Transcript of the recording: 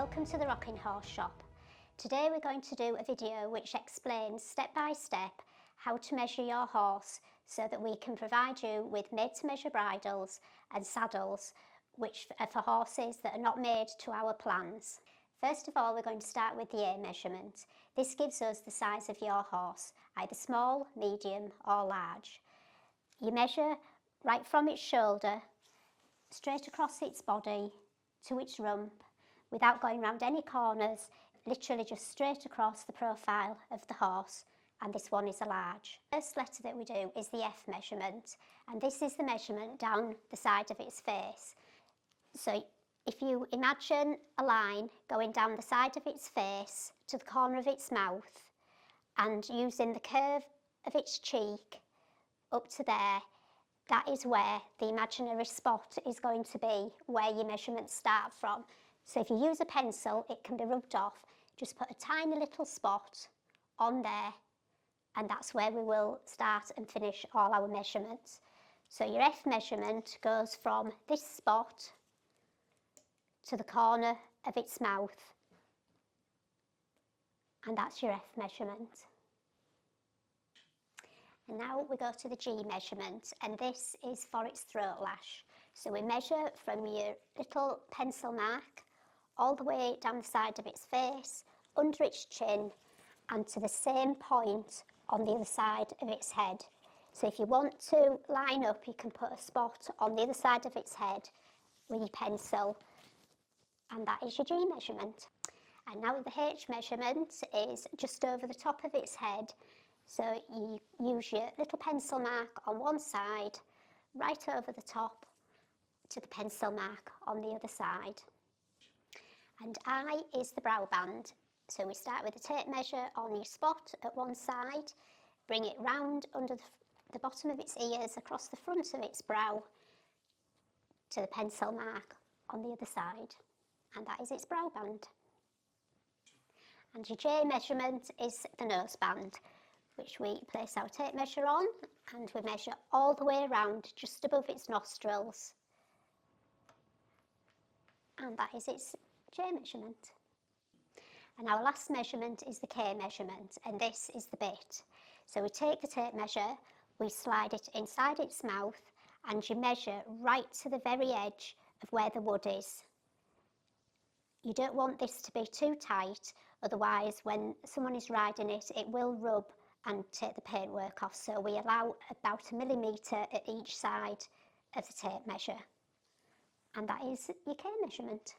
Welcome to the Rocking Horse Shop. Today we're going to do a video which explains step by step how to measure your horse so that we can provide you with made to measure bridles and saddles which are for horses that are not made to our plans. First of all, we're going to start with the A measurement. This gives us the size of your horse, either small, medium or large. You measure right from its shoulder straight across its body to its rump without going round any corners, literally just straight across the profile of the horse, and this one is a large. The first letter that we do is the F measurement, and this is the measurement down the side of its face. So if you imagine a line going down the side of its face to the corner of its mouth and using the curve of its cheek up to there, that is where the imaginary spot is going to be, where your measurements start from. So if you use a pencil, it can be rubbed off. Just put a tiny little spot on there, and that's where we will start and finish all our measurements. So your F measurement goes from this spot to the corner of its mouth, and that's your F measurement. And now we go to the G measurement, and this is for its throat lash. So we measure from your little pencil mark all the way down the side of its face, under its chin, and to the same point on the other side of its head. So if you want to line up, you can put a spot on the other side of its head with your pencil, and that is your G measurement. And now the H measurement is just over the top of its head. So you use your little pencil mark on one side, right over the top to the pencil mark on the other side. And I is the brow band. So we start with a tape measure on your spot at one side, bring it round under the bottom of its ears, across the front of its brow to the pencil mark on the other side. And that is its brow band. And your J measurement is the nose band, which we place our tape measure on, and we measure all the way around just above its nostrils. And that is its J measurement. And our last measurement is the K measurement, and this is the bit. So we take the tape measure, we slide it inside its mouth, and you measure right to the very edge of where the wood is. You don't want this to be too tight, otherwise when someone is riding it, it will rub and take the paintwork off. So we allow about 1 millimetre at each side of the tape measure. And that is your K measurement.